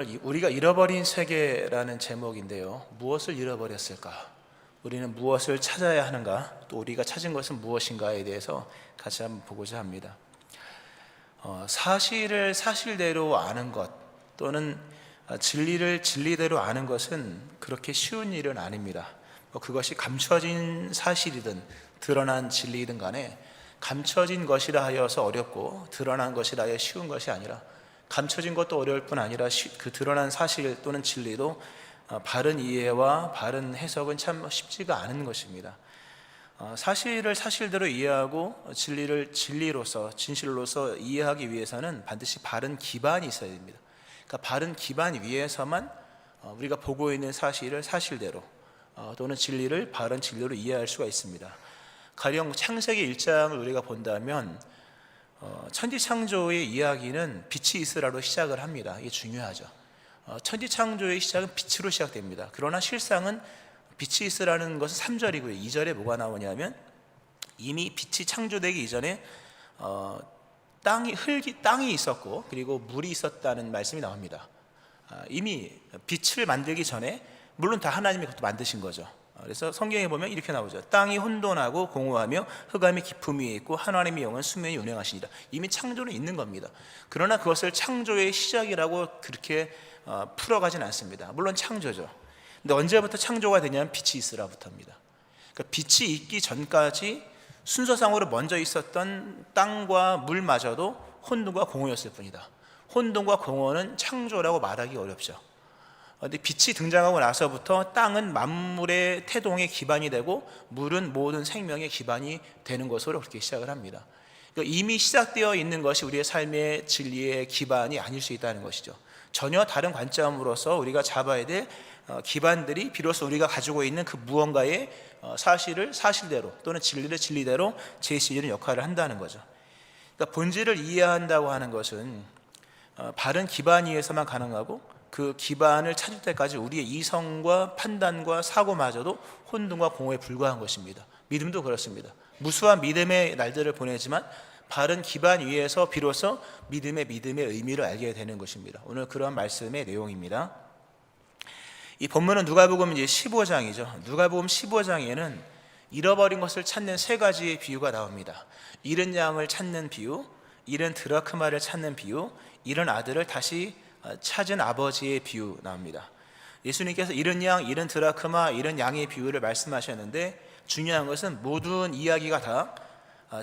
우리가 잃어버린 세계라는 제목인데요. 무엇을 잃어버렸을까? 우리는 무엇을 찾아야 하는가? 또 우리가 찾은 것은 무엇인가에 대해서 같이 한번 보고자 합니다. 사실을 사실대로 아는 것 또는 진리를 진리대로 아는 것은 그렇게 쉬운 일은 아닙니다. 그것이 감춰진 사실이든 드러난 진리이든 간에 감춰진 것이라 하여서 어렵고 드러난 것이라 하여 쉬운 것이 아니라 감춰진 것도 어려울 뿐 아니라 그 드러난 사실 또는 진리도 바른 이해와 바른 해석은 참 쉽지가 않은 것입니다. 사실을 사실대로 이해하고 진리를 진리로서 진실로서 이해하기 위해서는 반드시 바른 기반이 있어야 됩니다. 그러니까 바른 기반 위에서만 우리가 보고 있는 사실을 사실대로 또는 진리를 바른 진리로 이해할 수가 있습니다. 가령 창세기 1장을 우리가 본다면 천지창조의 이야기는 빛이 있으라로 시작을 합니다. 이게 중요하죠. 천지창조의 시작은 빛으로 시작됩니다. 그러나 실상은 빛이 있으라는 것은 3절이고요 2절에 뭐가 나오냐면 이미 빛이 창조되기 이전에 땅이 있었고 그리고 물이 있었다는 말씀이 나옵니다. 이미 빛을 만들기 전에 물론 다 하나님이 그것도 만드신 거죠. 그래서 성경에 보면 이렇게 나오죠. 땅이 혼돈하고 공허하며 흑암이 깊음 위에 있고 하나님의 영은 수면에 운행하시니라. 이미 창조는 있는 겁니다. 그러나 그것을 창조의 시작이라고 그렇게 풀어가진 않습니다. 물론 창조죠. 근데 언제부터 창조가 되냐면 빛이 있으라부터입니다. 그러니까 빛이 있기 전까지 순서상으로 먼저 있었던 땅과 물마저도 혼돈과 공허였을 뿐이다. 혼돈과 공허는 창조라고 말하기 어렵죠. 그런데 빛이 등장하고 나서부터 땅은 만물의 태동의 기반이 되고 물은 모든 생명의 기반이 되는 것으로 그렇게 시작을 합니다. 그러니까 이미 시작되어 있는 것이 우리의 삶의 진리의 기반이 아닐 수 있다는 것이죠. 전혀 다른 관점으로서 우리가 잡아야 될 기반들이 비로소 우리가 가지고 있는 그 무언가의 사실을 사실대로 또는 진리를 진리대로 제시하는 역할을 한다는 거죠. 그러니까 본질을 이해한다고 하는 것은 바른 기반 위에서만 가능하고 그 기반을 찾을 때까지 우리의 이성과 판단과 사고마저도 혼돈과 공허에 불과한 것입니다. 믿음도 그렇습니다. 무수한 믿음의 날들을 보내지만 바른 기반 위에서 비로소 믿음의 의미를 알게 되는 것입니다. 오늘 그런 말씀의 내용입니다. 이 본문은 누가복음 15장이죠. 누가복음 15장에는 잃어버린 것을 찾는 세 가지의 비유가 나옵니다. 잃은 양을 찾는 비유, 잃은 드라크마를 찾는 비유, 잃은 아들을 다시 찾은 아버지의 비유 나옵니다. 예수님께서 잃은 양, 잃은 드라크마, 잃은 양의 비유를 말씀하셨는데 중요한 것은 모든 이야기가 다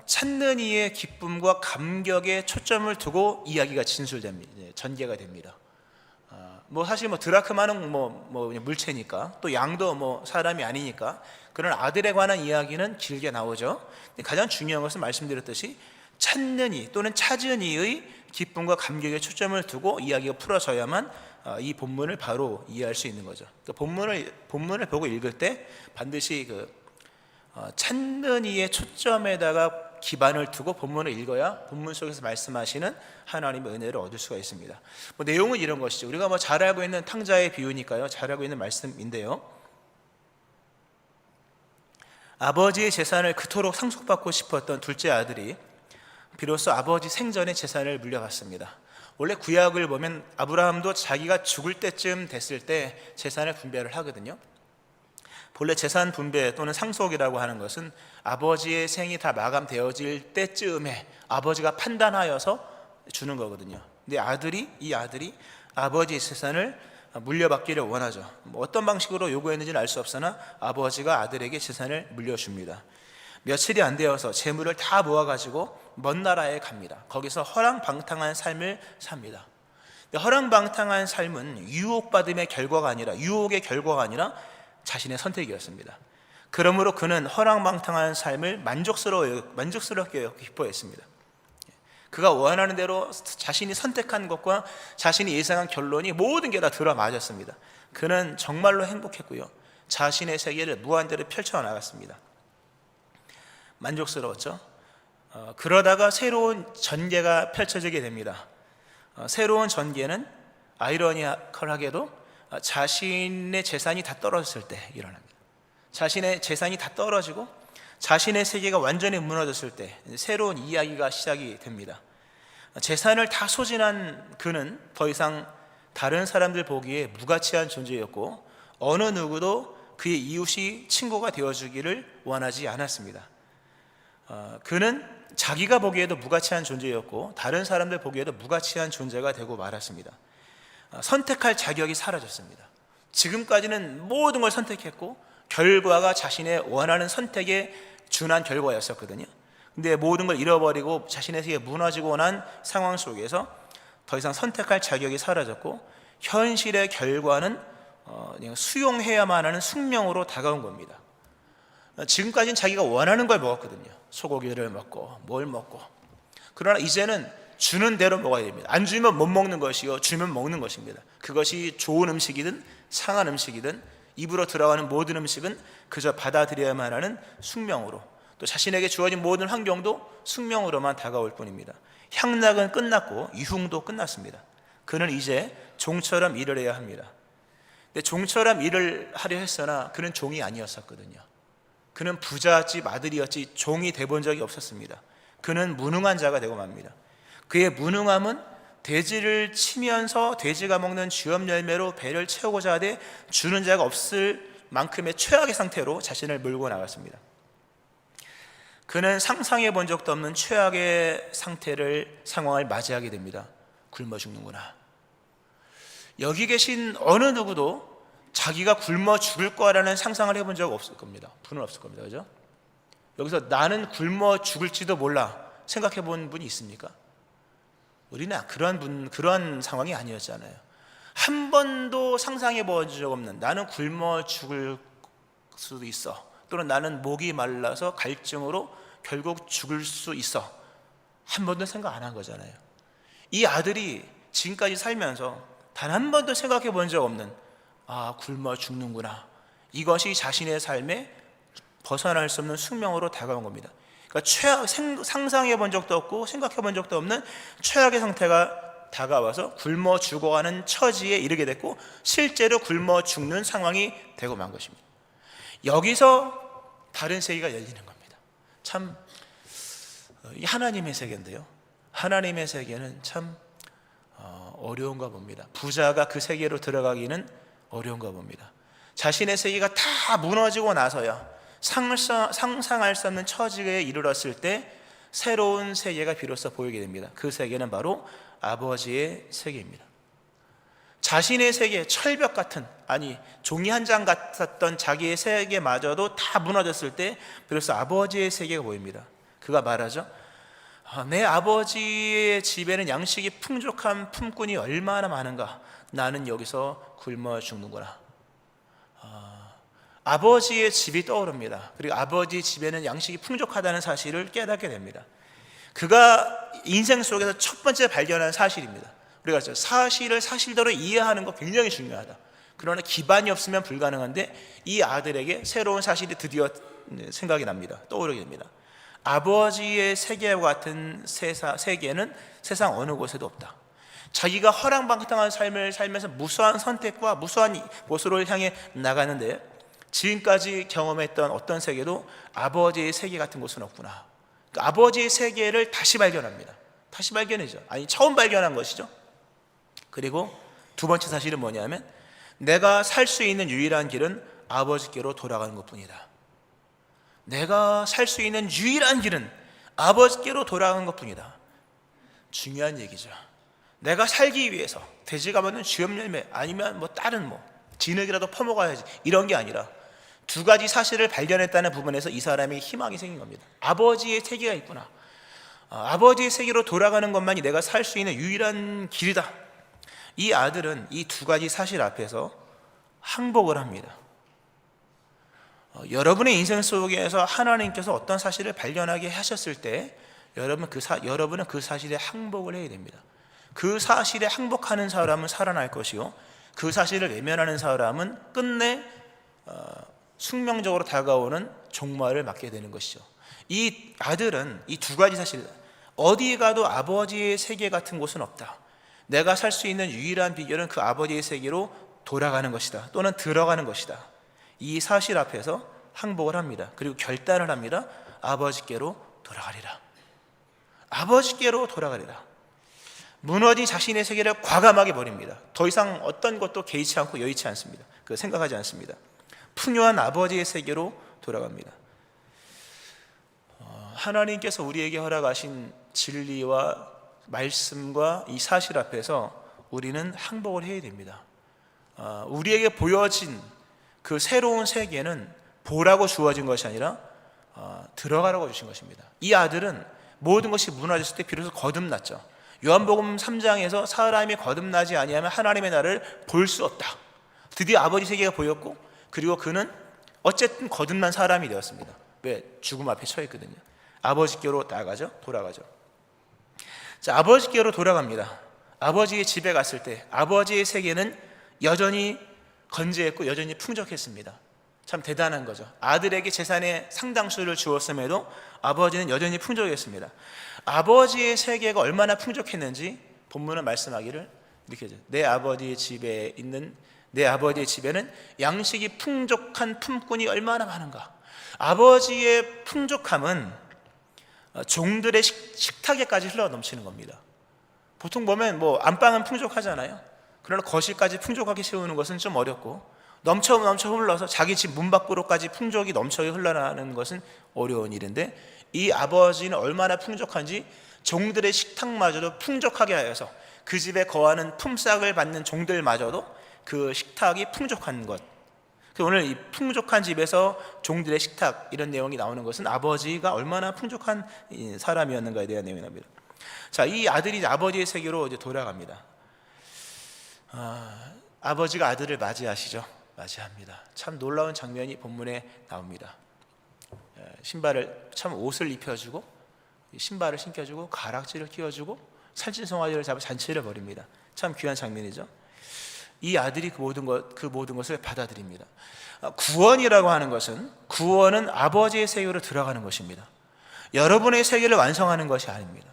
찾는 이의 기쁨과 감격에 초점을 두고 이야기가 진술됩니다. 전개가 됩니다. 사실 드라크마는 물체니까 또 양도 사람이 아니니까 그런 아들에 관한 이야기는 길게 나오죠. 가장 중요한 것은 말씀드렸듯이 찾는 이 또는 찾은 이의 기쁨과 감격에 초점을 두고 이야기가 풀어져야만 이 본문을 바로 이해할 수 있는 거죠. 그러니까 본문을 보고 읽을 때 반드시 찾는 이의 초점에다가 기반을 두고 본문을 읽어야 본문 속에서 말씀하시는 하나님의 은혜를 얻을 수가 있습니다. 내용은 이런 것이죠. 우리가 잘 알고 있는 탕자의 비유니까요. 잘 알고 있는 말씀인데요. 아버지의 재산을 그토록 상속받고 싶었던 둘째 아들이 비로소 아버지 생전에 재산을 물려받습니다. 원래 구약을 보면 아브라함도 자기가 죽을 때쯤 됐을 때 재산을 분배를 하거든요. 본래 재산 분배 또는 상속이라고 하는 것은 아버지의 생이 다 마감되어질 때쯤에 아버지가 판단하여서 주는 거거든요. 근데 이 아들이 아버지의 재산을 물려받기를 원하죠. 어떤 방식으로 요구했는지는 알 수 없으나 아버지가 아들에게 재산을 물려줍니다. 며칠이 안 되어서 재물을 다 모아가지고 먼 나라에 갑니다. 거기서 허랑방탕한 삶을 삽니다. 허랑방탕한 삶은 유혹의 결과가 아니라 자신의 선택이었습니다. 그러므로 그는 허랑방탕한 삶을 만족스럽게 기뻐했습니다. 그가 원하는 대로 자신이 선택한 것과 자신이 예상한 결론이 모든 게 다 들어맞았습니다. 그는 정말로 행복했고요. 자신의 세계를 무한대로 펼쳐나갔습니다. 만족스러웠죠. 그러다가 새로운 전개가 펼쳐지게 됩니다. 새로운 전개는 아이러니컬하게도 자신의 재산이 다 떨어졌을 때 일어납니다. 자신의 재산이 다 떨어지고 자신의 세계가 완전히 무너졌을 때 새로운 이야기가 시작이 됩니다. 재산을 다 소진한 그는 더 이상 다른 사람들 보기에 무가치한 존재였고 어느 누구도 그의 이웃이 친구가 되어주기를 원하지 않았습니다. 그는 자기가 보기에도 무가치한 존재였고 다른 사람들 보기에도 무가치한 존재가 되고 말았습니다. 선택할 자격이 사라졌습니다. 지금까지는 모든 걸 선택했고 결과가 자신의 원하는 선택에 준한 결과였었거든요. 근데 모든 걸 잃어버리고 자신의 세계가 무너지고 난 상황 속에서 더 이상 선택할 자격이 사라졌고 현실의 결과는 그냥 수용해야만 하는 숙명으로 다가온 겁니다. 지금까지는 자기가 원하는 걸 먹었거든요. 소고기를 먹고 뭘 먹고. 그러나 이제는 주는 대로 먹어야 됩니다. 안 주면 못 먹는 것이요 주면 먹는 것입니다. 그것이 좋은 음식이든 상한 음식이든 입으로 들어가는 모든 음식은 그저 받아들여야만 하는 숙명으로, 또 자신에게 주어진 모든 환경도 숙명으로만 다가올 뿐입니다. 향락은 끝났고 유흥도 끝났습니다. 그는 이제 종처럼 일을 해야 합니다. 근데 종처럼 일을 하려 했으나 그는 종이 아니었었거든요. 그는 부잣집 아들이었지 종이 돼본 적이 없었습니다. 그는 무능한 자가 되고 맙니다. 그의 무능함은 돼지를 치면서 돼지가 먹는 쥐엄 열매로 배를 채우고자 하되 주는 자가 없을 만큼의 최악의 상태로 자신을 몰고 나갔습니다. 그는 상상해 본 적도 없는 최악의 상황을 맞이하게 됩니다. 굶어 죽는구나. 여기 계신 어느 누구도 자기가 굶어 죽을 거라는 상상을 해본 적 없을 겁니다. 분은 없을 겁니다. 그죠? 여기서 나는 굶어 죽을지도 몰라 생각해 본 분이 있습니까? 우리는 그런 상황이 아니었잖아요. 한 번도 상상해 본 적 없는, 나는 굶어 죽을 수도 있어, 또는 나는 목이 말라서 갈증으로 결국 죽을 수 있어, 한 번도 생각 안 한 거잖아요. 이 아들이 지금까지 살면서 단 한 번도 생각해 본 적 없는, 굶어 죽는구나, 이것이 자신의 삶에 벗어날 수 없는 숙명으로 다가온 겁니다. 그러니까 상상해 본 적도 없고 생각해 본 적도 없는 최악의 상태가 다가와서 굶어 죽어가는 처지에 이르게 됐고 실제로 굶어 죽는 상황이 되고 만 것입니다. 여기서 다른 세계가 열리는 겁니다. 참 하나님의 세계인데요, 하나님의 세계는 참 어려운가 봅니다. 부자가 그 세계로 들어가기는 어려운가 봅니다. 자신의 세계가 다 무너지고 나서야 상상할 수 없는 처지에 이르렀을 때 새로운 세계가 비로소 보이게 됩니다. 그 세계는 바로 아버지의 세계입니다. 자신의 세계, 철벽 같은, 종이 한 장 같았던 자기의 세계마저도 다 무너졌을 때 비로소 아버지의 세계가 보입니다. 그가 말하죠. 내 아버지의 집에는 양식이 풍족한 품꾼이 얼마나 많은가, 나는 여기서 굶어 죽는구나. 아버지의 집이 떠오릅니다. 그리고 아버지 집에는 양식이 풍족하다는 사실을 깨닫게 됩니다. 그가 인생 속에서 첫 번째 발견한 사실입니다. 우리가 사실을 사실대로 이해하는 거 굉장히 중요하다. 그러나 기반이 없으면 불가능한데 이 아들에게 새로운 사실이 드디어 생각이 납니다. 떠오르게 됩니다. 아버지의 세계와 같은 세계는 세상 어느 곳에도 없다. 자기가 허랑방탕한 삶을 살면서 무수한 선택과 무수한 곳으로 향해 나가는데 지금까지 경험했던 어떤 세계도 아버지의 세계 같은 곳은 없구나. 그러니까 아버지의 세계를 다시 발견합니다. 다시 발견이죠. 처음 발견한 것이죠. 그리고 두 번째 사실은 뭐냐면 내가 살 수 있는 유일한 길은 아버지께로 돌아가는 것뿐이다. 내가 살 수 있는 유일한 길은 아버지께로 돌아가는 것뿐이다. 중요한 얘기죠. 내가 살기 위해서 돼지가 먹는 쥐엄 열매 아니면 다른 진흙이라도 퍼먹어야지, 이런 게 아니라 두 가지 사실을 발견했다는 부분에서 이 사람이 희망이 생긴 겁니다. 아버지의 세계가 있구나. 아버지의 세계로 돌아가는 것만이 내가 살 수 있는 유일한 길이다. 이 아들은 이 두 가지 사실 앞에서 항복을 합니다. 여러분의 인생 속에서 하나님께서 어떤 사실을 발견하게 하셨을 때 여러분은 그 사실에 항복을 해야 됩니다. 그 사실에 항복하는 사람은 살아날 것이요, 그 사실을 외면하는 사람은 끝내 숙명적으로 다가오는 종말을 맞게 되는 것이죠. 이 아들은 이 두 가지 사실, 어디 가도 아버지의 세계 같은 곳은 없다. 내가 살 수 있는 유일한 비결은 그 아버지의 세계로 돌아가는 것이다, 또는 들어가는 것이다. 이 사실 앞에서 항복을 합니다. 그리고 결단을 합니다. 아버지께로 돌아가리라. 아버지께로 돌아가리라. 무너진 자신의 세계를 과감하게 버립니다. 더 이상 어떤 것도 개의치 않고 여의치 않습니다. 생각하지 않습니다. 풍요한 아버지의 세계로 돌아갑니다. 하나님께서 우리에게 허락하신 진리와 말씀과 이 사실 앞에서 우리는 항복을 해야 됩니다. 우리에게 보여진 그 새로운 세계는 보라고 주어진 것이 아니라 들어가라고 주신 것입니다. 이 아들은 모든 것이 무너졌을 때 비로소 거듭났죠. 요한복음 3장에서 사람이 거듭나지 아니하면 하나님의 나라를 볼 수 없다. 드디어 아버지 세계가 보였고, 그리고 그는 어쨌든 거듭난 사람이 되었습니다. 왜? 죽음 앞에 처해 있거든요. 아버지께로 나가죠. 돌아가죠. 자, 아버지께로 돌아갑니다. 아버지의 집에 갔을 때 아버지의 세계는 여전히 건재했고 여전히 풍족했습니다. 참 대단한 거죠. 아들에게 재산의 상당수를 주었음에도 아버지는 여전히 풍족했습니다. 아버지의 세계가 얼마나 풍족했는지 본문은 말씀하기를 이렇게 하죠. 내 아버지의 집에는 양식이 풍족한 품꾼이 얼마나 많은가. 아버지의 풍족함은 종들의 식탁에까지 흘러 넘치는 겁니다. 보통 보면 안방은 풍족하잖아요. 그러나 거실까지 풍족하게 세우는 것은 좀 어렵고, 넘쳐 흘러서 자기 집 문 밖으로까지 풍족이 넘쳐 흘러나가는 것은 어려운 일인데, 이 아버지는 얼마나 풍족한지 종들의 식탁마저도 풍족하게 하여서 그 집에 거하는 품삯을 받는 종들마저도 그 식탁이 풍족한 것. 오늘 이 풍족한 집에서 종들의 식탁, 이런 내용이 나오는 것은 아버지가 얼마나 풍족한 사람이었는가에 대한 내용입니다. 자, 이 아들이 아버지의 세계로 이제 돌아갑니다. 아버지가 아들을 맞이합니다. 참 놀라운 장면이 본문에 나옵니다. 옷을 입혀주고, 신발을 신겨주고, 가락지를 끼워주고, 살찐송아지를 잡아 잔치를 벌입니다. 참 귀한 장면이죠. 이 아들이 그 모든 것을 받아들입니다. 구원이라고 하는 것은, 구원은 아버지의 세계로 들어가는 것입니다. 여러분의 세계를 완성하는 것이 아닙니다.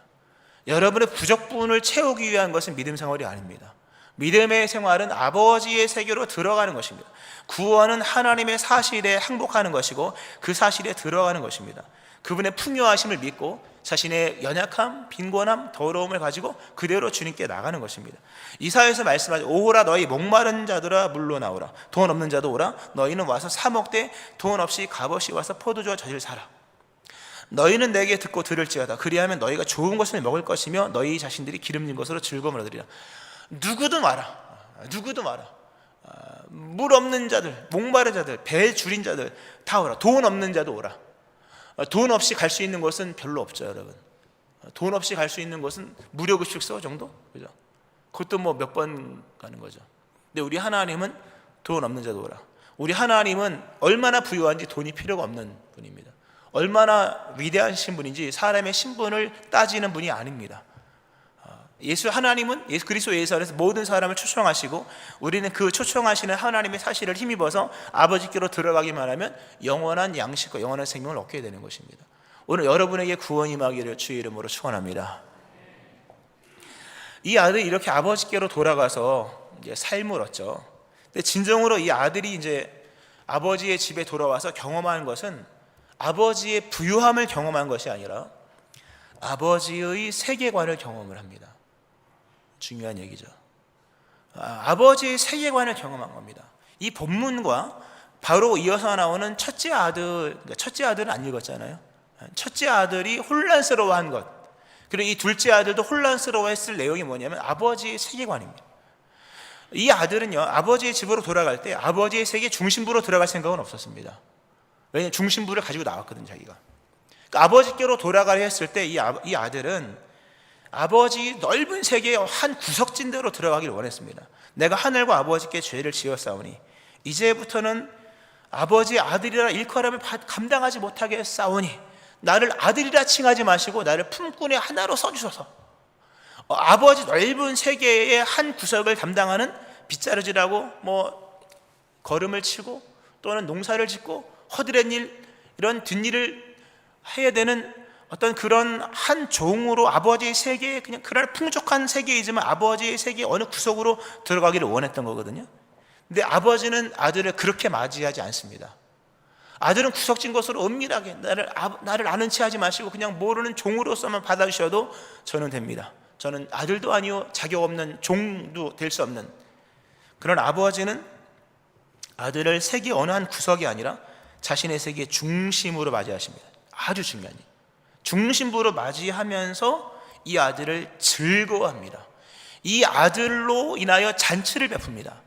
여러분의 부족 부분을 채우기 위한 것은 믿음 생활이 아닙니다. 믿음의 생활은 아버지의 세계로 들어가는 것입니다. 구원은 하나님의 사실에 항복하는 것이고, 그 사실에 들어가는 것입니다. 그분의 풍요하심을 믿고 자신의 연약함, 빈곤함, 더러움을 가지고 그대로 주님께 나가는 것입니다. 이사야에서 말씀하죠. 오라 너희 목마른 자들아 물로 나오라. 돈 없는 자도 오라. 너희는 와서 사 먹되 돈 없이 값없이 와서 포도주와 젖을 사라. 너희는 내게 듣고 들을지어다. 그리하면 너희가 좋은 것을 먹을 것이며 너희 자신들이 기름진 것으로 즐거움을 얻으리라. 누구든 와라. 물 없는 자들, 목마른 자들, 배 줄인 자들 다 오라. 돈 없는 자도 오라. 돈 없이 갈 수 있는 곳은 별로 없죠, 여러분. 돈 없이 갈 수 있는 곳은 무료급식소 정도? 그죠? 그것도 몇 번 가는 거죠. 근데 우리 하나님은 돈 없는 자도 오라. 우리 하나님은 얼마나 부유한지 돈이 필요가 없는 분입니다. 얼마나 위대하신 분인지 사람의 신분을 따지는 분이 아닙니다. 하나님은 예수 그리스도 예수 안에서 모든 사람을 초청하시고, 우리는 그 초청하시는 하나님의 사실을 힘입어서 아버지께로 들어가기만 하면 영원한 양식과 영원한 생명을 얻게 되는 것입니다. 오늘 여러분에게 구원이 임하기를 주의 이름으로 축원합니다. 이 아들이 이렇게 아버지께로 돌아가서 이제 삶을 얻죠. 근데 진정으로 이 아들이 이제 아버지의 집에 돌아와서 경험하는 것은 아버지의 부유함을 경험한 것이 아니라 아버지의 세계관을 경험을 합니다. 중요한 얘기죠. 아버지의 세계관을 경험한 겁니다. 이 본문과 바로 이어서 나오는 첫째 아들은 안 읽었잖아요. 첫째 아들이 혼란스러워한 것, 그리고 이 둘째 아들도 혼란스러워했을 내용이 뭐냐면 아버지의 세계관입니다. 이 아들은요, 아버지의 집으로 돌아갈 때 아버지의 세계 중심부로 들어갈 생각은 없었습니다. 왜냐하면 중심부를 가지고 나왔거든요, 자기가. 그러니까 아버지께로 돌아가려 했을 때 이 아들은 아버지 넓은 세계의 한 구석진대로 들어가기를 원했습니다. 내가 하늘과 아버지께 죄를 지었사오니 이제부터는 아버지의 아들이라 일컬음을 감당하지 못하게 싸우니 나를 아들이라 칭하지 마시고 나를 품꾼의 하나로 써주소서. 아버지 넓은 세계의 한 구석을 담당하는 빗자루질하고 걸음을 치고 또는 농사를 짓고 허드렛 일, 이런 뒷일을 해야 되는 어떤 그런 한 종으로 아버지의 세계에, 그냥 그날 풍족한 세계이지만 아버지의 세계 어느 구석으로 들어가기를 원했던 거거든요. 근데 아버지는 아들을 그렇게 맞이하지 않습니다. 아들은 구석진 것으로 은밀하게 나를 아는 체 하지 마시고 그냥 모르는 종으로서만 받아주셔도 저는 됩니다. 저는 아들도 아니요 자격 없는 종도 될 수 없는 그런 아버지는 아들을 세계 어느 한 구석이 아니라 자신의 세계 중심으로 맞이하십니다. 아주 중요한 일. 중심부로 맞이하면서 이 아들을 즐거워합니다. 이 아들로 인하여 잔치를 베풉니다.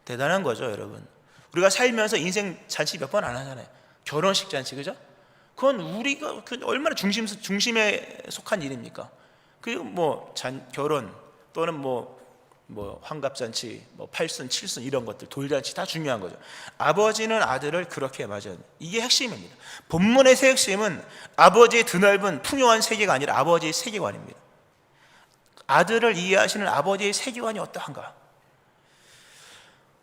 대단한 거죠, 여러분. 우리가 살면서 인생 잔치 몇 번 안 하잖아요. 결혼식 잔치, 그죠? 그건 우리가 얼마나 중심에 속한 일입니까? 그리고 뭐 결혼 또는 뭐 환갑잔치, 뭐 팔순, 칠순 이런 것들, 돌잔치 다 중요한 거죠. 아버지는 아들을 그렇게 맞이합니다. 이게 핵심입니다. 본문의 핵심은 아버지의 드넓은 풍요한 세계가 아니라 아버지의 세계관입니다. 아들을 이해하시는 아버지의 세계관이 어떠한가?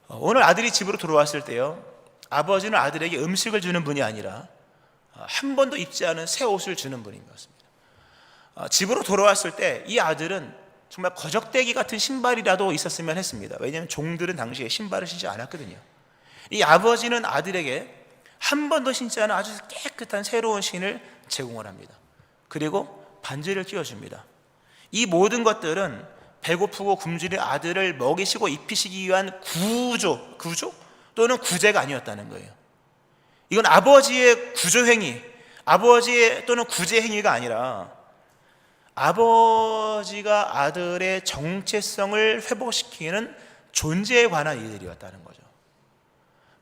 오늘 아들이 집으로 들어왔을 때요, 아버지는 아들에게 음식을 주는 분이 아니라 한 번도 입지 않은 새 옷을 주는 분인 것 같습니다. 집으로 돌아왔을 때 이 아들은 정말 거적대기 같은 신발이라도 있었으면 했습니다. 왜냐하면 종들은 당시에 신발을 신지 않았거든요. 이 아버지는 아들에게 한 번도 신지 않은 아주 깨끗한 새로운 신을 제공을 합니다. 그리고 반지를 끼워줍니다. 이 모든 것들은 배고프고 굶주린 아들을 먹이시고 입히시기 위한 구조 또는 구제가 아니었다는 거예요. 이건 아버지의 구조행위, 아버지의 또는 구제행위가 아니라 아버지가 아들의 정체성을 회복시키는 존재에 관한 일들이었다는 거죠.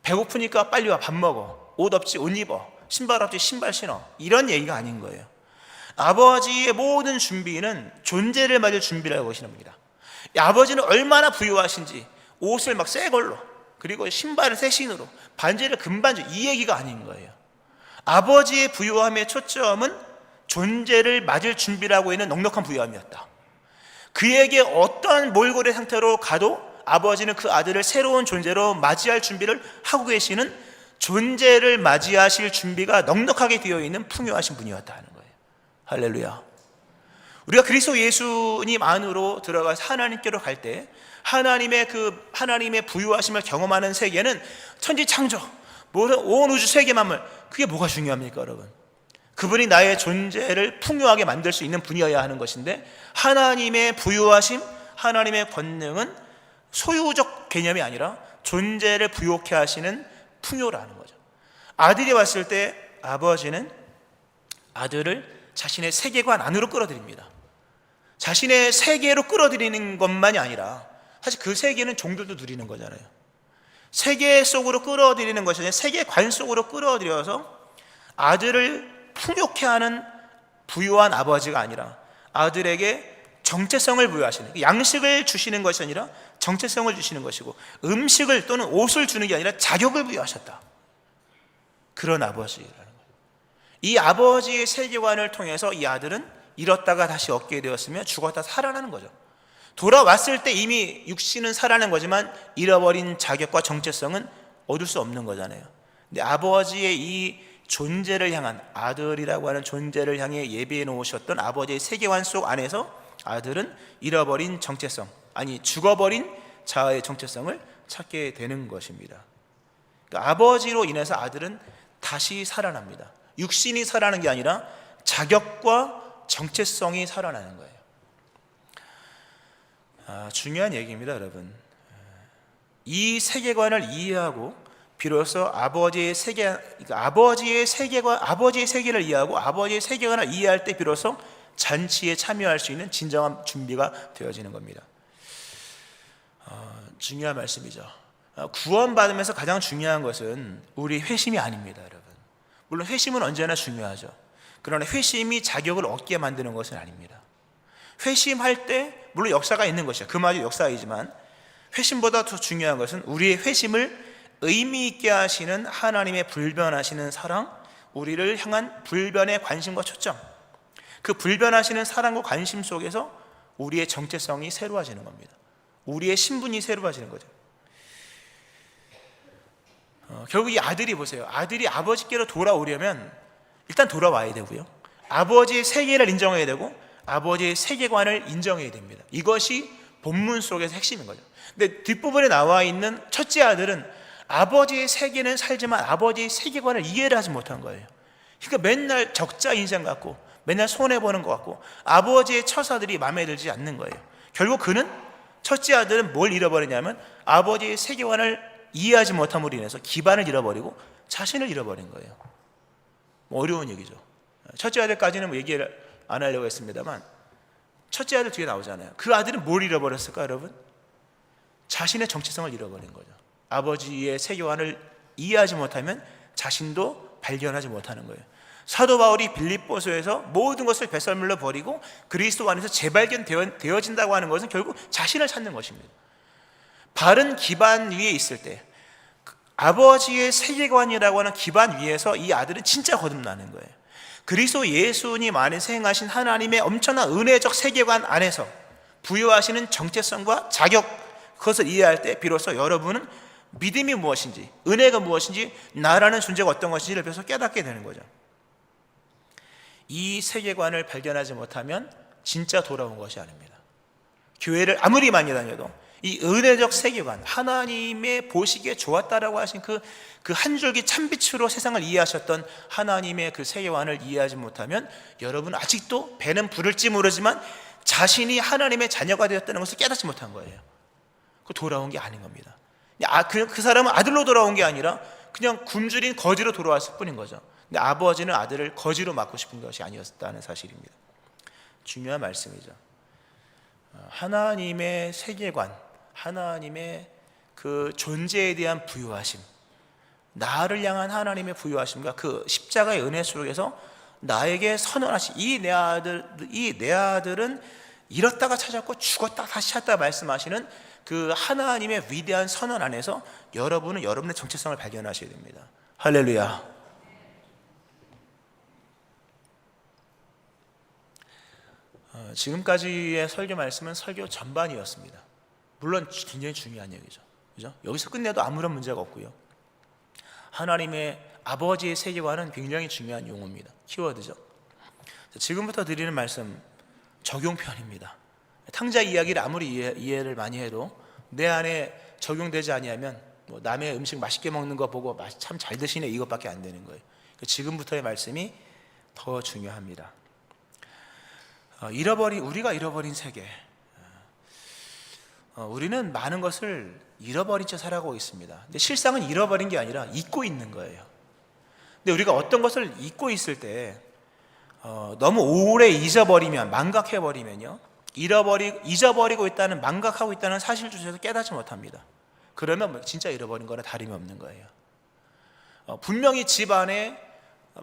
배고프니까 빨리 와, 밥 먹어. 옷 없지 옷 입어. 신발 없지 신발 신어. 이런 얘기가 아닌 거예요. 아버지의 모든 준비는 존재를 맞을 준비라고 보시는 겁니다. 아버지는 얼마나 부유하신지 옷을 막 새 걸로, 그리고 신발을 새 신으로, 반지를 금반지, 이 얘기가 아닌 거예요. 아버지의 부유함의 초점은 존재를 맞을 준비라고 있는 넉넉한 부유함이었다. 그에게 어떠한 몰골의 상태로 가도 아버지는 그 아들을 새로운 존재로 맞이할 준비를 하고 계시는, 존재를 맞이하실 준비가 넉넉하게 되어 있는 풍요하신 분이었다는 거예요. 할렐루야. 우리가 그리스도 예수님 안으로 들어가서 하나님께로 갈 때 하나님의 부유하심을 경험하는 세계는 천지창조, 온 우주 세계 만물, 그게 뭐가 중요합니까, 여러분? 그분이 나의 존재를 풍요하게 만들 수 있는 분이어야 하는 것인데, 하나님의 부유하심, 하나님의 권능은 소유적 개념이 아니라 존재를 부요케 하시는 풍요라는 거죠. 아들이 왔을 때 아버지는 아들을 자신의 세계관 안으로 끌어들입니다. 자신의 세계로 끌어들이는 것만이 아니라, 사실 그 세계는 종들도 누리는 거잖아요. 세계 속으로 끌어들이는 것이 아니라 세계관 속으로 끌어들여서 아들을 풍요케 하는 부유한 아버지가 아니라 아들에게 정체성을 부여하시는, 양식을 주시는 것이 아니라 정체성을 주시는 것이고, 음식을 또는 옷을 주는 게 아니라 자격을 부여하셨다. 그런 아버지라는 거예요. 이 아버지의 세계관을 통해서 이 아들은 잃었다가 다시 얻게 되었으며 죽었다 살아나는 거죠. 돌아왔을 때 이미 육신은 살아난 거지만 잃어버린 자격과 정체성은 얻을 수 없는 거잖아요. 근데 아버지의 이 존재를 향한, 아들이라고 하는 존재를 향해 예비해 놓으셨던 아버지의 세계관 속 안에서 아들은 잃어버린 정체성, 아니 죽어버린 자아의 정체성을 찾게 되는 것입니다. 그러니까 아버지로 인해서 아들은 다시 살아납니다. 육신이 살아나는 게 아니라 자격과 정체성이 살아나는 거예요. 중요한 얘기입니다, 여러분. 이 세계관을 이해하고 비로소 아버지의 세계를 이해하고 아버지의 세계관을 이해할 때 비로소 잔치에 참여할 수 있는 진정한 준비가 되어지는 겁니다. 중요한 말씀이죠. 구원받으면서 가장 중요한 것은 우리 회심이 아닙니다, 여러분. 물론 회심은 언제나 중요하죠. 그러나 회심이 자격을 얻게 만드는 것은 아닙니다. 회심할 때 물론 역사가 있는 것이죠. 그마저 역사이지만 회심보다 더 중요한 것은 우리의 회심을 의미 있게 하시는 하나님의 불변하시는 사랑, 우리를 향한 불변의 관심과 초점, 그 불변하시는 사랑과 관심 속에서 우리의 정체성이 새로워지는 겁니다. 우리의 신분이 새로워지는 거죠. 결국 이 아들이 보세요. 아들이 아버지께로 돌아오려면 일단 돌아와야 되고요, 아버지의 세계를 인정해야 되고 아버지의 세계관을 인정해야 됩니다. 이것이 본문 속에서 핵심인 거죠. 근데 뒷부분에 나와 있는 첫째 아들은 아버지의 세계는 살지만 아버지의 세계관을 이해를 하지 못한 거예요. 그러니까 맨날 적자 인생 같고 맨날 손해보는 것 같고 아버지의 처사들이 마음에 들지 않는 거예요. 결국 그는, 첫째 아들은 뭘 잃어버리냐면 아버지의 세계관을 이해하지 못함으로 인해서 기반을 잃어버리고 자신을 잃어버린 거예요. 어려운 얘기죠. 첫째 아들까지는 뭐 얘기를 안 하려고 했습니다만 첫째 아들 뒤에 나오잖아요. 그 아들은 뭘 잃어버렸을까 여러분? 자신의 정체성을 잃어버린 거죠. 아버지의 세계관을 이해하지 못하면 자신도 발견하지 못하는 거예요. 사도 바울이 빌립보서에서 모든 것을 배설물로 버리고 그리스도 안에서 재발견되어진다고 하는 것은 결국 자신을 찾는 것입니다. 바른 기반 위에 있을 때 아버지의 세계관이라고 하는 기반 위에서 이 아들은 진짜 거듭나는 거예요. 그리스도 예수님 안에서 행하신 하나님의 엄청난 은혜적 세계관 안에서 부여하시는 정체성과 자격, 그것을 이해할 때 비로소 여러분은 믿음이 무엇인지, 은혜가 무엇인지, 나라는 존재가 어떤 것인지를 비로소 깨닫게 되는 거죠. 이 세계관을 발견하지 못하면 진짜 돌아온 것이 아닙니다. 교회를 아무리 많이 다녀도 이 은혜적 세계관, 하나님의 보시기에 좋았다라고 하신 그 한 줄기 찬빛으로 세상을 이해하셨던 하나님의 그 세계관을 이해하지 못하면 여러분 아직도 배는 부를지 모르지만 자신이 하나님의 자녀가 되었다는 것을 깨닫지 못한 거예요. 그 돌아온 게 아닌 겁니다. 그 사람은 아들로 돌아온 게 아니라 그냥 굶주린 거지로 돌아왔을 뿐인 거죠. 근데 아버지는 아들을 거지로 맡고 싶은 것이 아니었다는 사실입니다. 중요한 말씀이죠. 하나님의 세계관, 하나님의 그 존재에 대한 부유하심, 나를 향한 하나님의 부유하심과 그 십자가의 은혜 속에서 나에게 선언하신 이 내 아들은 잃었다가 찾았고 죽었다가 다시 찾다 말씀하시는 그 하나님의 위대한 선언 안에서 여러분은 여러분의 정체성을 발견하셔야 됩니다. 할렐루야. 지금까지의 설교 말씀은 설교 전반이었습니다. 물론 굉장히 중요한 얘기죠. 그죠? 여기서 끝내도 아무런 문제가 없고요. 하나님의 아버지의 세계관은 굉장히 중요한 용어입니다. 키워드죠. 지금부터 드리는 말씀 적용편입니다. 탕자 이야기를 아무리 이해를 많이 해도 내 안에 적용되지 아니하면 뭐 남의 음식 맛있게 먹는 거 보고 참 잘 드시네 이것밖에 안 되는 거예요. 지금부터의 말씀이 더 중요합니다. 우리가 잃어버린 세계. 우리는 많은 것을 잃어버린 채 살아가고 있습니다. 근데 실상은 잃어버린 게 아니라 잊고 있는 거예요. 근데 우리가 어떤 것을 잊고 있을 때 너무 오래 잊어버리면, 망각해버리면요, 잊어버리고 있다는, 망각하고 있다는 사실조차도 깨닫지 못합니다. 그러면 진짜 잃어버린 거나 다름이 없는 거예요. 분명히 집 안에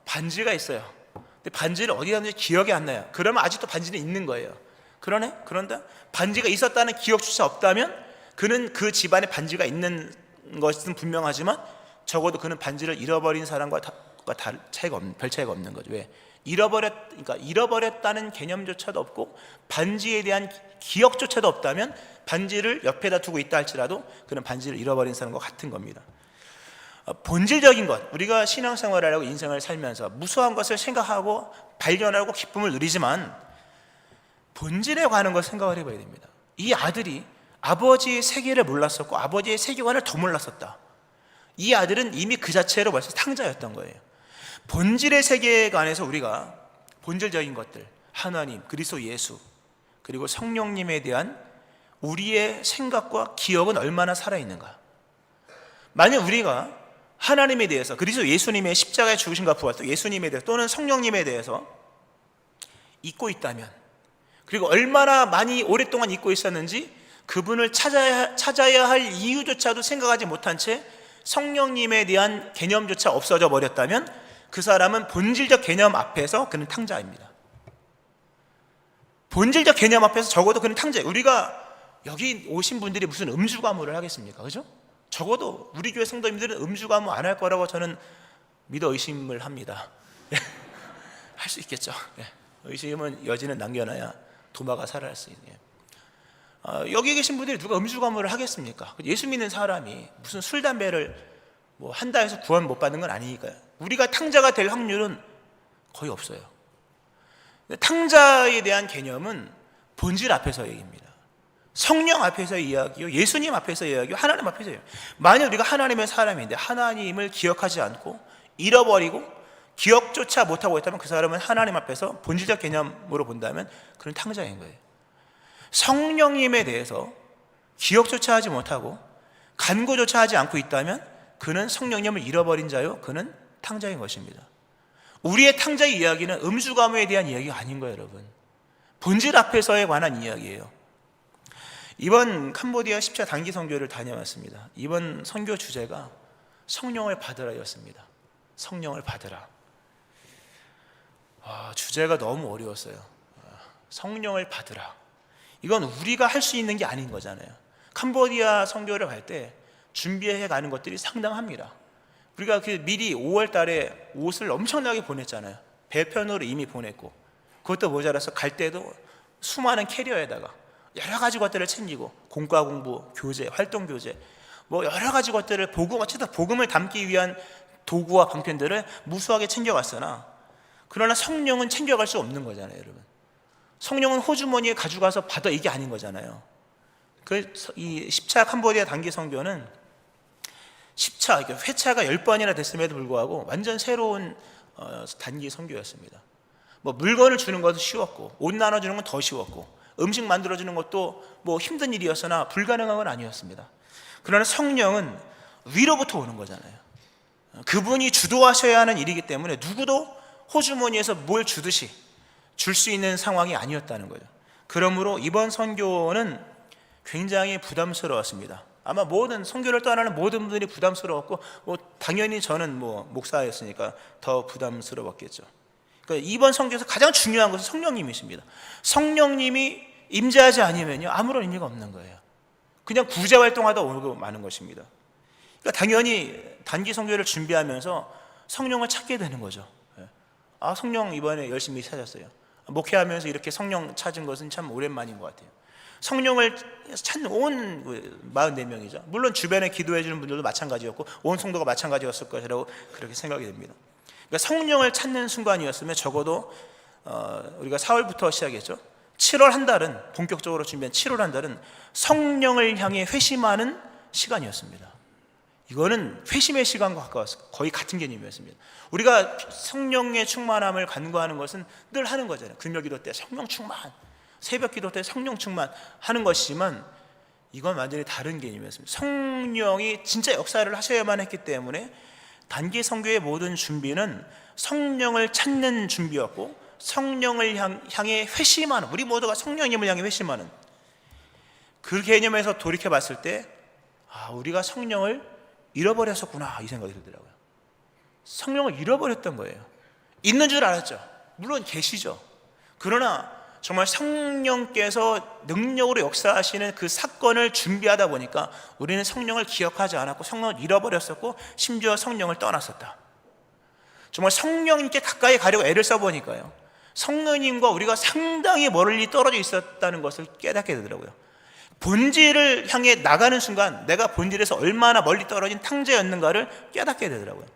반지가 있어요. 근데 반지를 어디 놨는지 기억이 안 나요. 그러면 아직도 반지는 있는 거예요. 그런데 반지가 있었다는 기억조차 없다면 그는 그 집안에 반지가 있는 것은 분명하지만 적어도 그는 반지를 잃어버린 사람과 별 차이가 없는 거죠. 왜? 잃어버렸다는 개념조차도 없고 반지에 대한 기억조차도 없다면 반지를 옆에다 두고 있다 할지라도 그는 반지를 잃어버린 사람과 같은 겁니다. 본질적인 것, 우리가 신앙생활을 하고 인생을 살면서 무수한 것을 생각하고 발견하고 기쁨을 누리지만 본질에 관한 걸 생각을 해봐야 됩니다. 이 아들이 아버지의 세계를 몰랐었고 아버지의 세계관을 더 몰랐었다. 이 아들은 이미 그 자체로 벌써 탕자였던 거예요. 본질의 세계관에서 우리가 본질적인 것들, 하나님, 그리스도 예수, 그리고 성령님에 대한 우리의 생각과 기억은 얼마나 살아있는가. 만약 우리가 하나님에 대해서, 그리스도 예수님의 십자가의 죽으심과 부활, 또 예수님에 대해서 또는 성령님에 대해서 잊고 있다면, 그리고 얼마나 많이 오랫동안 잊고 있었는지 그분을 찾아야 할 이유조차도 생각하지 못한 채 성령님에 대한 개념조차 없어져 버렸다면 그 사람은 본질적 개념 앞에서 그는 탕자입니다. 본질적 개념 앞에서 적어도 그는 탕자예요. 우리가 여기 오신 분들이 무슨 음주가무를 하겠습니까? 그죠? 적어도 우리 교회 성도님들은 음주가무 안 할 거라고 저는 믿어 의심을 합니다. 할 수 있겠죠. 의심은 여지는 남겨놔야 도마가 살아날 수 있네요. 여기 계신 분들이 누가 음주가무를 하겠습니까? 예수 믿는 사람이 무슨 술, 담배를 뭐 한다 해서 구원 못 받는 건 아니니까요. 우리가 탕자가 될 확률은 거의 없어요. 탕자에 대한 개념은 본질 앞에서 얘기입니다. 성령 앞에서 이야기요, 예수님 앞에서 이야기요, 하나님 앞에서 이야기요. 만약 우리가 하나님의 사람인데 하나님을 기억하지 않고 잃어버리고 기억조차 못하고 있다면 그 사람은 하나님 앞에서 본질적 개념으로 본다면 그는 탕자인 거예요. 성령님에 대해서 기억조차 하지 못하고 간구조차 하지 않고 있다면 그는 성령님을 잃어버린 자요, 그는 탕자인 것입니다. 우리의 탕자의 이야기는 음주가무에 대한 이야기가 아닌 거예요, 여러분. 본질 앞에서에 관한 이야기예요. 이번 캄보디아 십자 단기 선교를 다녀왔습니다. 이번 선교 주제가 성령을 받으라였습니다. 성령을 받으라. 주제가 너무 어려웠어요. 성령을 받으라. 이건 우리가 할 수 있는 게 아닌 거잖아요. 캄보디아 선교를 갈 때 준비해 가는 것들이 상당합니다. 우리가 미리 5월 달에 옷을 엄청나게 보냈잖아요. 배편으로 이미 보냈고, 그것도 모자라서 갈 때도 수많은 캐리어에다가 여러 가지 것들을 챙기고, 공과 공부, 교재, 활동 교재, 뭐 여러 가지 것들을 어쨌든 복음을 담기 위한 도구와 방편들을 무수하게 챙겨갔으나, 그러나 성령은 챙겨갈 수 없는 거잖아요, 여러분. 성령은 호주머니에 가져가서 받아, 이게 아닌 거잖아요. 이 10차 캄보디아 단기 선교는 10차, 회차가 10번이나 됐음에도 불구하고 완전 새로운 단기 선교였습니다. 뭐 물건을 주는 것도 쉬웠고, 옷 나눠주는 건 더 쉬웠고, 음식 만들어주는 것도 뭐 힘든 일이었으나 불가능한 건 아니었습니다. 그러나 성령은 위로부터 오는 거잖아요. 그분이 주도하셔야 하는 일이기 때문에 누구도 호주머니에서 뭘 주듯이 줄 수 있는 상황이 아니었다는 거죠. 그러므로 이번 선교는 굉장히 부담스러웠습니다. 아마 모든 선교를 떠나는 모든 분들이 부담스러웠고, 뭐 당연히 저는 뭐 목사였으니까 더 부담스러웠겠죠. 그러니까 이번 선교에서 가장 중요한 것은 성령님이십니다. 성령님이 임재하지 않으면요, 아무런 의미가 없는 거예요. 그냥 구제 활동하다 오고 마는 것입니다. 그러니까 당연히 단기 선교를 준비하면서 성령을 찾게 되는 거죠. 성령 이번에 열심히 찾았어요. 목회하면서 이렇게 성령 찾은 것은 참 오랜만인 것 같아요. 성령을 찾는 온 44명이죠. 물론 주변에 기도해 주는 분들도 마찬가지였고 온 성도가 마찬가지였을 것이라고 그렇게 생각이 됩니다. 그러니까 성령을 찾는 순간이었으면 적어도 우리가 4월부터 시작했죠. 7월 한 달은, 본격적으로 준비한 7월 한 달은 성령을 향해 회심하는 시간이었습니다. 이거는 회심의 시간과 가까웠어요. 거의 같은 개념이었습니다. 우리가 성령의 충만함을 간구하는 것은 늘 하는 거잖아요. 금요기도 때 성령 충만, 새벽기도 때 성령 충만 하는 것이지만 이건 완전히 다른 개념이었습니다. 성령이 진짜 역사를 하셔야만 했기 때문에 단기 선교의 모든 준비는 성령을 찾는 준비였고, 성령을 향해 회심하는, 우리 모두가 성령님을 향해 회심하는 그 개념에서 돌이켜 봤을 때 우리가 성령을 잃어버렸었구나, 이 생각이 들더라고요. 성령을 잃어버렸던 거예요. 있는 줄 알았죠. 물론 계시죠. 그러나 정말 성령께서 능력으로 역사하시는 그 사건을 준비하다 보니까 우리는 성령을 기억하지 않았고 성령을 잃어버렸었고, 심지어 성령을 떠났었다. 정말 성령님께 가까이 가려고 애를 써보니까요, 성령님과 우리가 상당히 멀리 떨어져 있었다는 것을 깨닫게 되더라고요. 본질을 향해 나가는 순간 내가 본질에서 얼마나 멀리 떨어진 탕자였는가를 깨닫게 되더라고요.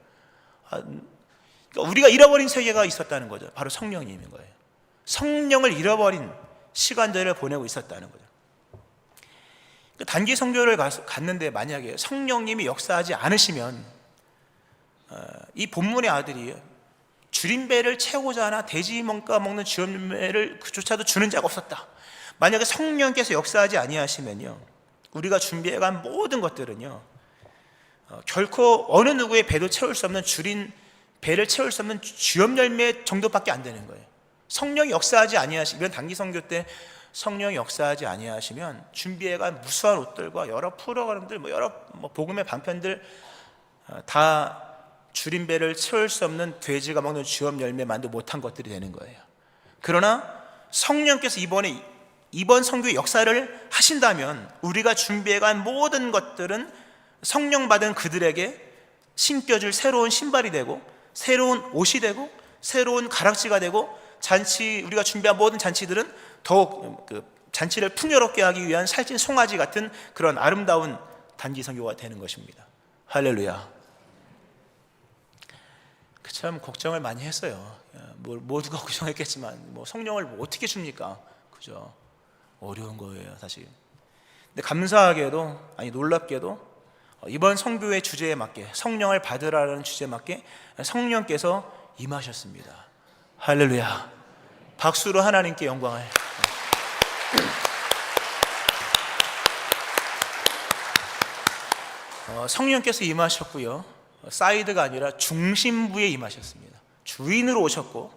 그러니까 우리가 잃어버린 세계가 있었다는 거죠. 바로 성령님인 거예요. 성령을 잃어버린 시간들을 보내고 있었다는 거죠. 단기 선교를 갔는데 만약에 성령님이 역사하지 않으시면 이 본문의 아들이 주림배를 채우고자 하나 돼지 먹가 먹는 주염매를 그조차도 주는 자가 없었다. 만약에 성령께서 역사하지 아니하시면요, 우리가 준비해간 모든 것들은요, 결코 어느 누구의 배도 채울 수 없는 배를 채울 수 없는 주염열매 정도밖에 안 되는 거예요. 성령이 역사하지 아니하시면, 단기 선교 때 성령이 역사하지 아니하시면 준비해간 무수한 옷들과 여러 프로그램들, 여러 복음의 방편들 다 주림배를 채울 수 없는 돼지가 먹는 주염열매만도 못한 것들이 되는 거예요. 그러나 성령께서 이번 선교의 역사를 하신다면 우리가 준비해간 모든 것들은 성령 받은 그들에게 신겨줄 새로운 신발이 되고, 새로운 옷이 되고, 새로운 가락지가 되고, 우리가 준비한 모든 잔치들은 더욱 잔치를 풍요롭게 하기 위한 살찐 송아지 같은 그런 아름다운 단기 선교가 되는 것입니다. 할렐루야. 참 걱정을 많이 했어요. 모두가 걱정했겠지만 성령을 어떻게 줍니까? 그죠? 어려운 거예요, 사실. 근데 감사하게도, 놀랍게도 이번 선교의 주제에 맞게, 성령을 받으라는 주제에 맞게 성령께서 임하셨습니다. 할렐루야. 박수로 하나님께 영광을. 성령께서 임하셨고요, 사이드가 아니라 중심부에 임하셨습니다. 주인으로 오셨고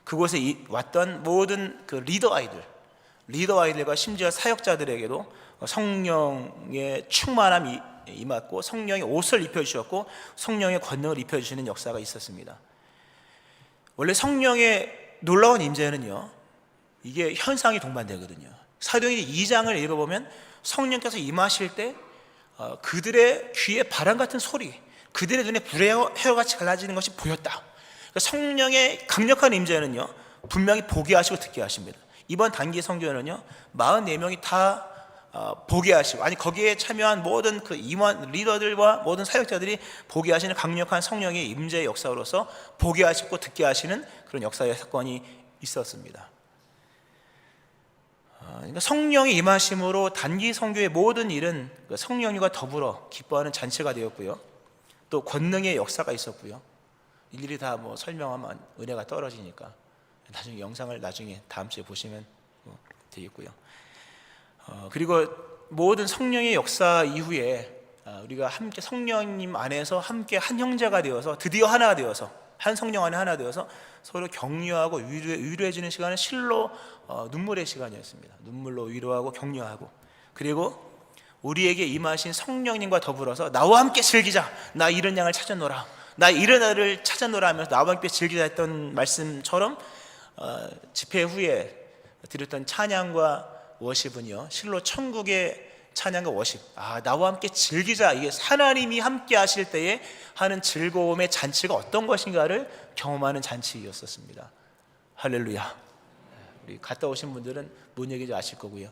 그곳에 왔던 모든 그 리더 아이들과 심지어 사역자들에게도 성령의 충만함이 임했고 성령의 옷을 입혀주셨고 성령의 권능을 입혀주시는 역사가 있었습니다. 원래 성령의 놀라운 임재는요, 이게 현상이 동반되거든요. 사도행전 2장을 읽어보면 성령께서 임하실 때 그들의 귀에 바람 같은 소리, 그들의 눈에 불의 헤어같이 갈라지는 것이 보였다. 그러니까 성령의 강력한 임재는요, 분명히 보게 하시고 듣게 하십니다. 이번 단기 성교는요 44명이 다 보게 하시고, 아니 거기에 참여한 모든 그 임원 리더들과 모든 사역자들이 보게 하시는 강력한 성령의 임재의 역사로서 보게 하시고 듣게 하시는 그런 역사의 사건이 있었습니다. 그러니까 성령의 임하심으로 단기 성교의 모든 일은 성령님과 더불어 기뻐하는 잔치가 되었고요, 또 권능의 역사가 있었고요. 일일이 다 뭐 설명하면 은혜가 떨어지니까 나중에 영상을 나중에 다음 주에 보시면 되겠고요. 그리고 모든 성령의 역사 이후에 우리가 함께 성령님 안에서 함께 한 형제가 되어서 드디어 하나가 되어서 한 성령 안에 하나 되어서 서로 격려하고 위로해주는 시간은 실로 눈물의 시간이었습니다. 눈물로 위로하고 격려하고, 그리고 우리에게 임하신 성령님과 더불어서 나와 함께 즐기자, 나 이런 양을 찾아노라, 나 이런 아를 찾아노라 하면서 나와 함께 즐기자 했던 말씀처럼 집회 후에 드렸던 찬양과 워십은요 실로 천국의 찬양과 워십, 나와 함께 즐기자, 이게 하나님이 함께 하실 때에 하는 즐거움의 잔치가 어떤 것인가를 경험하는 잔치였었습니다. 할렐루야. 우리 갔다 오신 분들은 뭔 얘기인지 아실 거고요,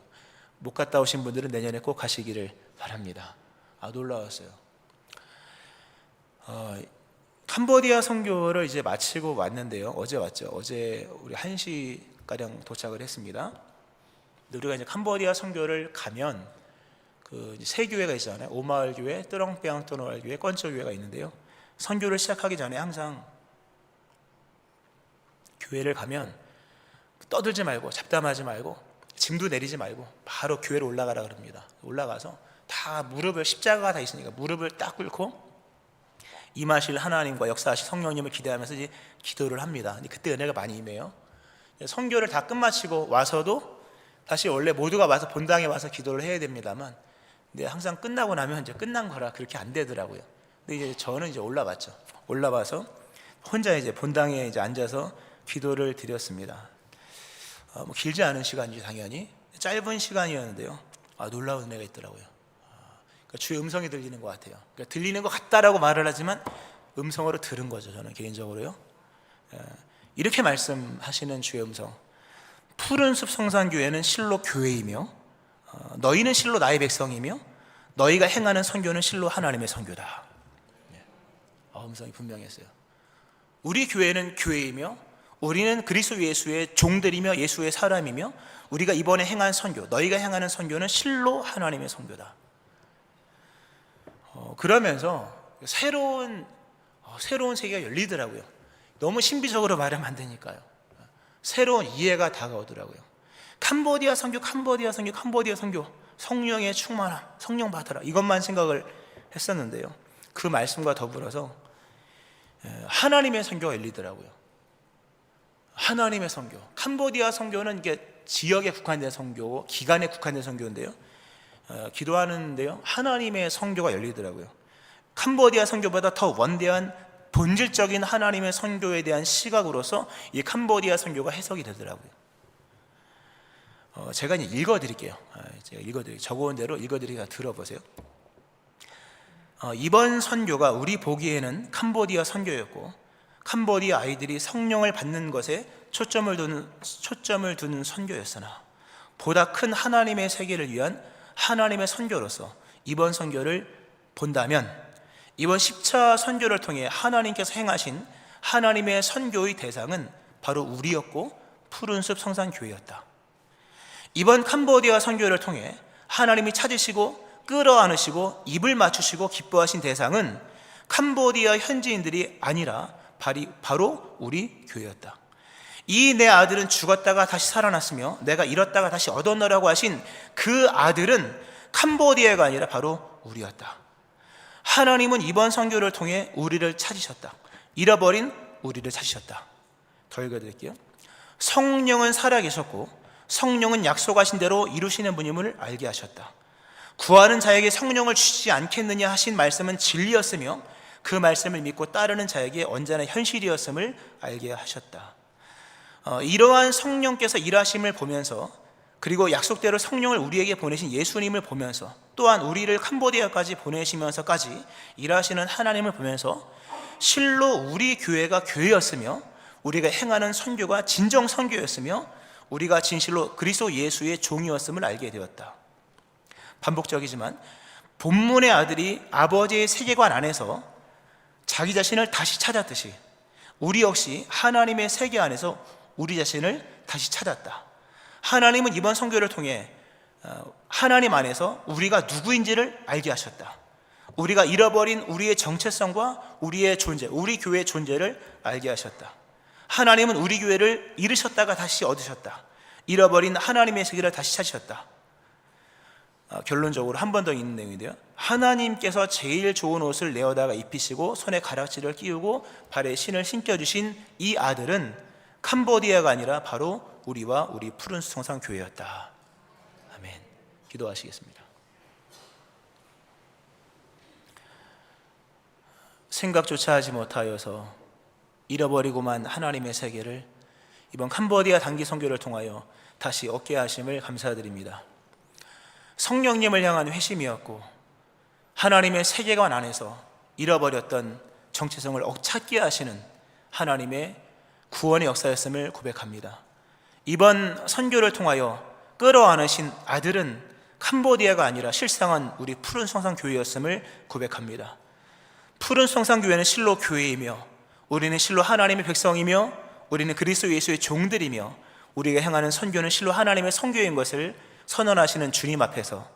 못 갔다 오신 분들은 내년에 꼭 가시기를 바랍니다. 놀라웠어요. 캄보디아 선교를 이제 마치고 왔는데요, 어제 왔죠. 어제 우리 1시가량 도착을 했습니다. 우리가 이제 캄보디아 선교를 가면 그 세 교회가 있잖아요. 오마을 교회, 뜨렁병 또노알 교회, 건초 교회가 있는데요, 선교를 시작하기 전에 항상 교회를 가면 떠들지 말고 잡담하지 말고 짐도 내리지 말고 바로 교회로 올라가라 그럽니다. 올라가서 다 무릎을, 십자가가 다 있으니까 무릎을 딱 꿇고 임하실 하나님과 역사하실 성령님을 기대하면서 이제 기도를 합니다. 근데 그때 은혜가 많이 임해요. 선교를 다 끝마치고 와서도 다시 원래 모두가 와서 본당에 와서 기도를 해야 됩니다만, 근데 항상 끝나고 나면 이제 끝난 거라 그렇게 안 되더라고요. 근데 이제 저는 이제 올라왔죠. 올라와서 혼자 이제 본당에 이제 앉아서 기도를 드렸습니다. 뭐 길지 않은 시간이죠, 당연히. 짧은 시간이었는데요, 놀라운 은혜가 있더라고요. 그러니까 주의 음성이 들리는 것 같아요. 그러니까 들리는 것 같다라고 말을 하지만 음성으로 들은 거죠, 저는 개인적으로요. 이렇게 말씀하시는 주의 음성: 푸른 숲 성산교회는 실로 교회이며 너희는 실로 나의 백성이며 너희가 행하는 선교는 실로 하나님의 선교다. 음성이 분명했어요. 우리 교회는 교회이며 우리는 그리스도 예수의 종들이며 예수의 사람이며 우리가 이번에 행한 선교, 너희가 행하는 선교는 실로 하나님의 선교다. 그러면서 새로운 세계가 열리더라고요. 너무 신비적으로 말하면 안 되니까요. 새로운 이해가 다가오더라고요. 캄보디아 선교, 성령의 충만함, 성령 받아라, 이것만 생각을 했었는데요, 그 말씀과 더불어서 하나님의 선교가 열리더라고요. 하나님의 선교. 캄보디아 선교는 이게 지역에 국한된 선교고 기간에 국한된 선교인데요, 기도하는데요, 하나님의 선교가 열리더라고요. 캄보디아 선교보다 더 원대한 본질적인 하나님의 선교에 대한 시각으로서 이 캄보디아 선교가 해석이 되더라고요. 제가 이제 읽어드릴게요. 적어온 대로 읽어드리니까 들어보세요. 이번 선교가 우리 보기에는 캄보디아 선교였고, 캄보디아 아이들이 성령을 받는 것에 초점을 두는 선교였으나 보다 큰 하나님의 세계를 위한 하나님의 선교로서 이번 선교를 본다면, 이번 10차 선교를 통해 하나님께서 행하신 하나님의 선교의 대상은 바로 우리였고 푸른숲 성산교회였다. 이번 캄보디아 선교를 통해 하나님이 찾으시고 끌어안으시고 입을 맞추시고 기뻐하신 대상은 캄보디아 현지인들이 아니라 바로 우리 교회였다. 이 내 아들은 죽었다가 다시 살아났으며 내가 잃었다가 다시 얻었노라고 하신 그 아들은 캄보디아가 아니라 바로 우리였다. 하나님은 이번 선교를 통해 우리를 찾으셨다. 잃어버린 우리를 찾으셨다. 더 읽어드릴게요. 성령은 살아계셨고 성령은 약속하신 대로 이루시는 분임을 알게 하셨다. 구하는 자에게 성령을 주시지 않겠느냐 하신 말씀은 진리였으며 그 말씀을 믿고 따르는 자에게 언제나 현실이었음을 알게 하셨다. 이러한 성령께서 일하심을 보면서, 그리고 약속대로 성령을 우리에게 보내신 예수님을 보면서, 또한 우리를 캄보디아까지 보내시면서까지 일하시는 하나님을 보면서 실로 우리 교회가 교회였으며 우리가 행하는 선교가 진정 선교였으며 우리가 진실로 그리스도 예수의 종이었음을 알게 되었다. 반복적이지만 본문의 아들이 아버지의 세계관 안에서 자기 자신을 다시 찾았듯이 우리 역시 하나님의 세계 안에서 우리 자신을 다시 찾았다. 하나님은 이번 선교를 통해 하나님 안에서 우리가 누구인지를 알게 하셨다. 우리가 잃어버린 우리의 정체성과 우리의 존재, 우리 교회의 존재를 알게 하셨다. 하나님은 우리 교회를 잃으셨다가 다시 얻으셨다. 잃어버린 하나님의 세계를 다시 찾으셨다. 결론적으로 한 번 더 있는 내용인데요, 하나님께서 제일 좋은 옷을 내어다가 입히시고 손에 가락지를 끼우고 발에 신을 신겨주신 이 아들은 캄보디아가 아니라 바로 우리와 우리 푸른 수송산 교회였다. 아멘. 기도하시겠습니다. 생각조차 하지 못하여서 잃어버리고만 하나님의 세계를 이번 캄보디아 단기 선교를 통하여 다시 얻게 하심을 감사드립니다. 성령님을 향한 회심이었고 하나님의 세계관 안에서 잃어버렸던 정체성을 찾게 하시는 하나님의 구원의 역사였음을 고백합니다. 이번 선교를 통하여 끌어안으신 아들은 캄보디아가 아니라 실상은 우리 푸른 성산 교회였음을 고백합니다. 푸른 성산 교회는 실로 교회이며 우리는 실로 하나님의 백성이며 우리는 그리스도 예수의 종들이며 우리가 행하는 선교는 실로 하나님의 선교인 것을 선언하시는 주님 앞에서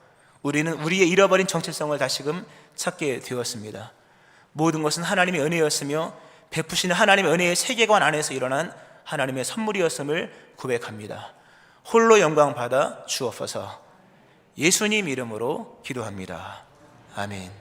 우리는 우리의 잃어버린 정체성을 다시금 찾게 되었습니다. 모든 것은 하나님의 은혜였으며 베푸시는 하나님의 은혜의 세계관 안에서 일어난 하나님의 선물이었음을 고백합니다. 홀로 영광 받아 주옵소서. 예수님 이름으로 기도합니다. 아멘.